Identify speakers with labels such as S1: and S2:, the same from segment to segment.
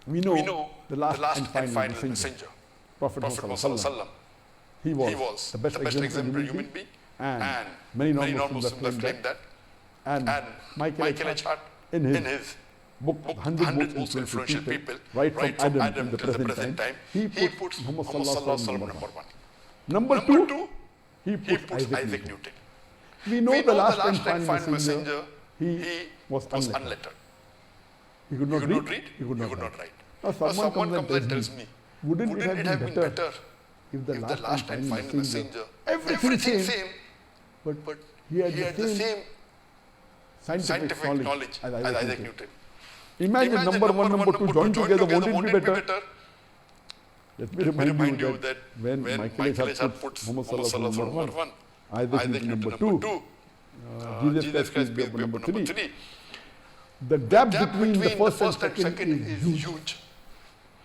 S1: We know the last and final messenger, Prophet Muhammad. He was the best exemplary human being, and many non-Muslims have claimed that. And Michael H. Hart, in his book, 100 Most Influential People, right from Adam to the present time, he puts Muhammad number one. Number two, he puts Isaac Newton. We know the last and final messenger, he was unlettered. He could not read, he could not write. Now someone comes and tells me, wouldn't it have been better if the last and final messenger, everything same, but he had the same scientific knowledge as Isaac Newton. Imagine number one, number two joined together, won't it be better? Let me remind you that when Michael H. Hart puts Muhammad number one, Isaac Newton number two, Jesus Christ be number three, the gap between the first and second is huge.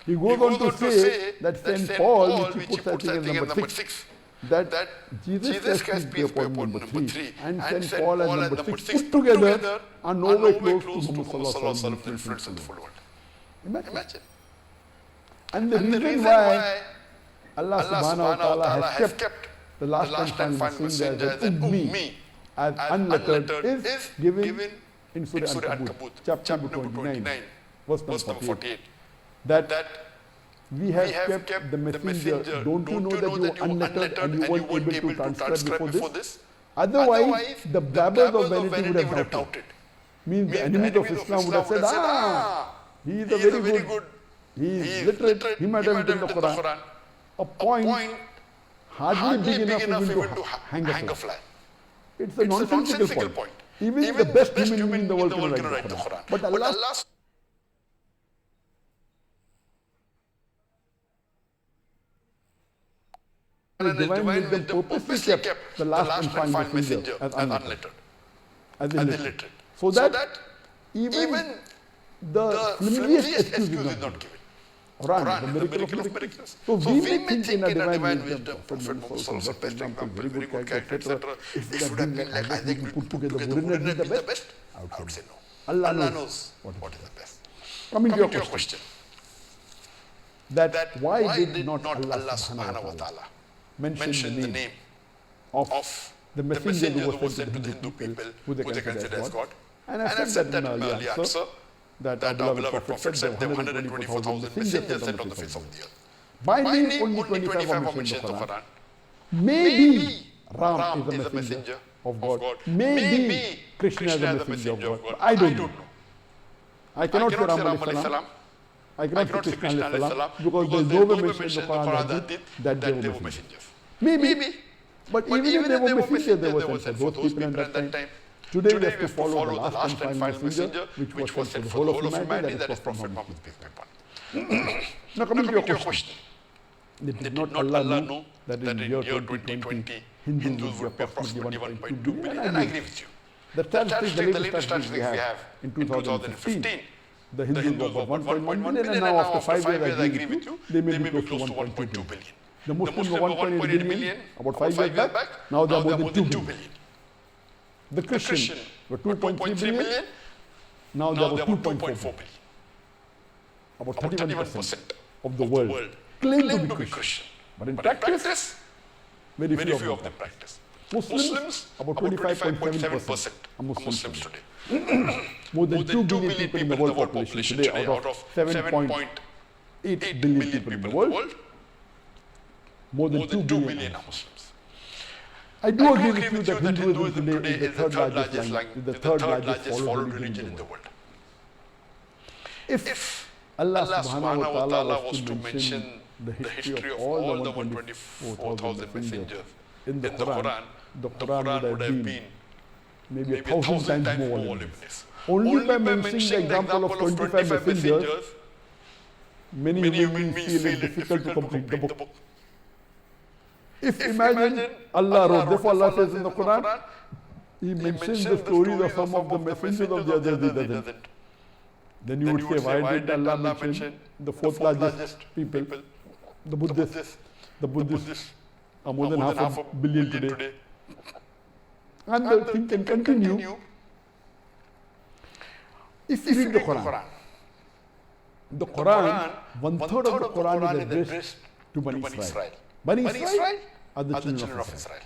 S1: He goes on to say that St. Paul, which he puts I think in number 6, that Jesus Christ be upon number 3, and St. Paul and number 6 put together are no way close to Muhammad influence in the full world. Imagine. And the reason why Allah subhanahu wa ta'ala has kept the last and final messenger as Ummi, as unlettered, is given in Surah Al-Ankabut, chapter 29, verse number 48. That we have kept the messenger. Don't you know that you were unlettered and you weren't able to transcribe before this? Otherwise, the blabbers of vanity would have doubted. Means the enemies of Islam would have said, he is a very good, he is literate, he might have written the Quran. A point hardly big enough even to hang a fly. It's a nonsensical point. Even the best human being in the world can write the Quran. But Allah divine wisdom purposely kept the last and final messenger as unlettered, as illiterate. So that even the flimsiest excuse is not given. Quran, the miracle of miracles. So we may think in a divine wisdom, Prophet Muhammad, best example, very good character, etc. If it would have been like Isaac put together, wouldn't it be the best? I would say no. Allah knows what is the best. Coming to your question, that why did not Allah subhanahu wa ta'ala mention the name of the messenger who was sent to the Hindu people who they considered as God? And I said that in my earlier answer, that our beloved Prophet said there were 124,000 messengers sent on the face of the earth. By name, only 25 are mentioned in the Quran. Maybe Ram is a messenger of God. Maybe Krishna is a messenger of God. I don't know. I cannot say Ram alayhi salam. I cannot say Krishna alayhi salam because there is no way mentioned in the Quran that they were messengers. Maybe. But even if they were messengers, they were sent for those people at that time. Today we have to follow the last and final messenger, which was sent for the whole of humanity, that is Prophet Muhammad. Now coming to your question. Did not Allah know that in the year 2020, Hindus were approximately 1.2 billion? And I agree with you. The latest statistics we have in 2015, the Hindus were about 1.1 billion, and now after 5 years, I agree with you, they may be close to 1.2 billion. The Muslims were 1.8 billion about 5 years back, now they are more than 2 billion. The Christians were 2.3 billion, now they are about 2.4 billion. About 31% of the world claim to be Christian. But in practice, very few of them practice. Muslims, about 25.7% are Muslims today. More than 2 billion people in the world population today, out of 7.8 billion people in the world, more than 2 billion are Muslims. I do agree with you that Hinduism today is the third largest followed religion in the world. If Allah subhanahu wa ta'ala was to mention the history of all the 124,000 messengers in the Quran would have been maybe 1,000 times more voluminous. Only by mentioning the example of 25 messengers, many human beings feel it difficult to complete the book. If imagine Allah wrote, therefore Allah says in the Quran, He mentions the stories of some of the messengers of the others, He doesn't. Then you would say, why did Allah mention the fourth largest people, the Buddhists? The Buddhists are more than half a billion today. And the thing can continue. If you read the Quran, The Quran, one-third of the Quran is addressed to Bani Israel. Bani Israel are the children of Israel.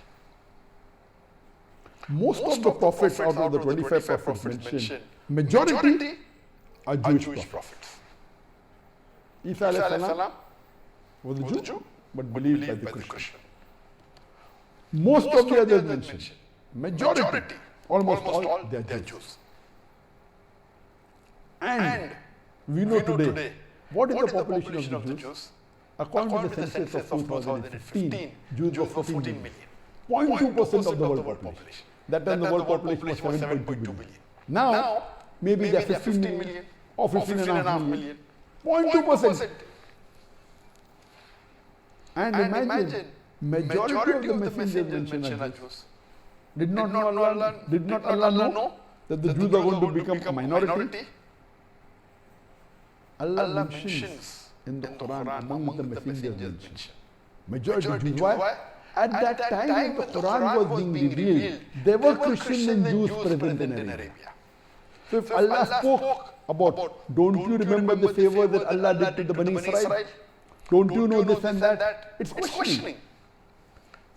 S1: Most of the prophets out of the 25 prophets mentioned, majority are Jewish prophets. Isa alayhi salam was a Jew, but believed by the Christian. Most of the others mentioned, majority, almost all, they are Jews. And we know today, what is the population of the Jews? According to the census of 2015, Jews were 14 million. 0.2% of the world population. That time the world population was 7.2 billion. Now, maybe they are 15 million or 15.5 million. 0.2%. And imagine, majority of the messengers mentioned are Jews. Did not Allah know that the Jews are going to become a minority? Allah mentions in the Quran among the messengers mentioned. Majority Jews. Why? At that time when the Quran was being revealed, there were Christians and Jews present in Arabia. So if Allah spoke about, don't you remember the favor that Allah did to the Bani Israel? Don't you know this and that? It's questioning.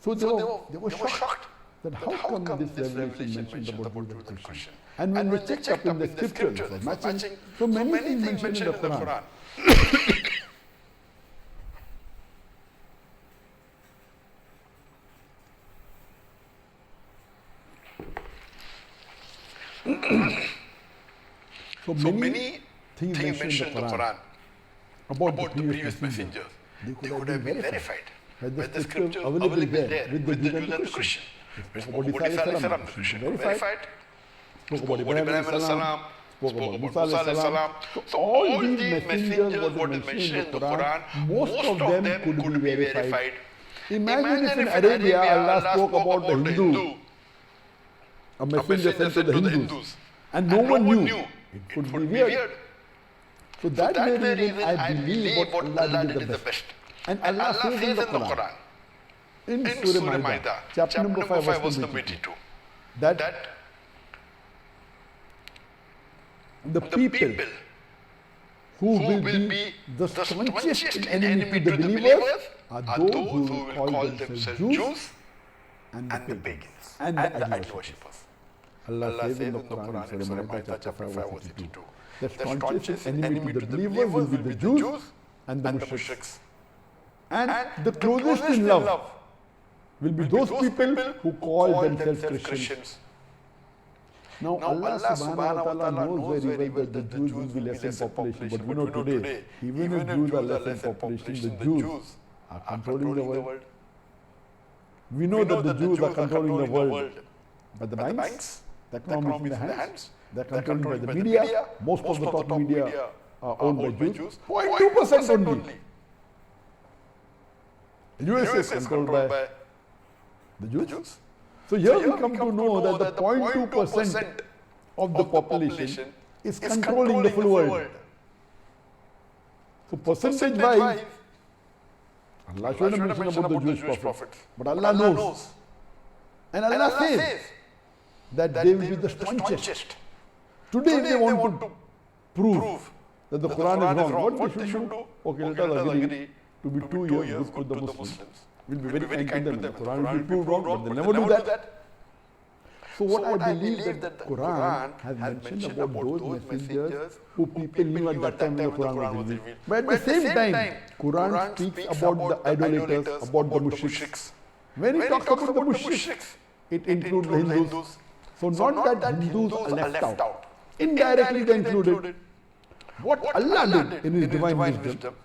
S1: So they were shocked that how come this revelation mentioned about Jews and Christians? And when we checked up in the scriptures, it was matching. So many things mentioned in the Quran. So many things mentioned in the Quran about the previous messengers, they could have been verified. Had the scripture available there with the Jews and the Christians. About Isa alayhi salam, the Christian verified. Spoke about Ibrahim alayhi salam, spoke about Musa alayhi salam. So all these messengers what is mentioned in the Quran, most of them could be verified. Imagine if in Arabia Allah spoke about the Hindu, a messenger sent to the Hindus, and no one knew. It could be weird. So that very reason I believe what Allah did is the best. And Allah says in the Quran, in Surah Maida, chapter number 5, verse number 82, that the people who will be the staunchest enemy to the believers are those who will call themselves Jews and the pagans and the idol worshippers. Allah says in the Quran, in Surah Maida, chapter 5, verse 82, the staunchest enemy to the believers will be the Jews and the Mushriks. And the closest in love will be those people who call themselves Christians. Now Allah subhanahu wa ta'ala knows very well that the Jews will be less in population, but we know today, even if Jews are less in population, the Jews are controlling the world. We know that the Jews are controlling the world, but the banks, the economy is in the hands, they are controlled by the media. Most of the top media are owned by Jews. 0.2% only. US is controlled by the Jews. So here we come to know that the 0.2% of the population is controlling the full world. So percentage-wise, Allah shouldn't mention about the Jewish prophets, but Allah knows. And Allah says that they will be the staunchest. Today if they want to prove that the Quran is wrong, what they should do? Okay, let us agree to be 2 years good to the Muslims. We'll be very kind to them. The Quran will be proved wrong, but they'll never do that. So what I believe that the Quran has mentioned about those messengers who people knew at that time when the Quran was revealed. But at the same time, Quran speaks about the idolaters, about the mushriks. When it talks about the mushriks, it includes the Hindus. So not that Hindus are left out. Indirectly they included. What Allah did in His divine wisdom,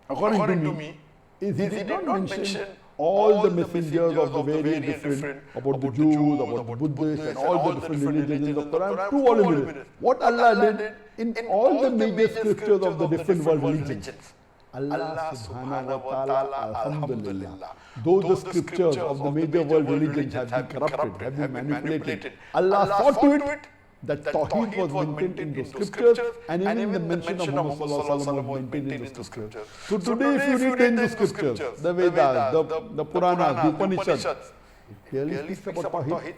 S1: according to me, is He did not mention all the messengers of the various different, about the Jews, about the Buddhists and all the different religions in the Quran, two volumes. What Allah did in all the major scriptures of the different world religions, Allah subhanahu wa ta'ala, alhamdulillah, though the scriptures of the major world religions have been corrupted, have been manipulated, Allah saw to it that Tawheed was maintained in the scriptures, and even the mention of Muhammad sallallahu alaihi wasallam was maintained in the scriptures. So today if you read in the scriptures, the Vedas, the Puranas, the Upanishads, it clearly speaks about Tawheed.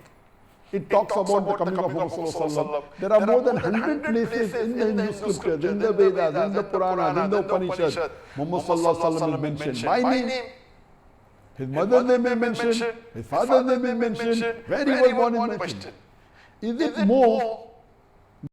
S1: it talks about the coming of Muhammad. There are more than 100 places in the Hindu scriptures, in the Vedas, in the Puranas, in the Upanishads. Muhammad is mentioned by name. His mother's name is mentioned, his father's name is mentioned, where he was born is mentioned. Is it more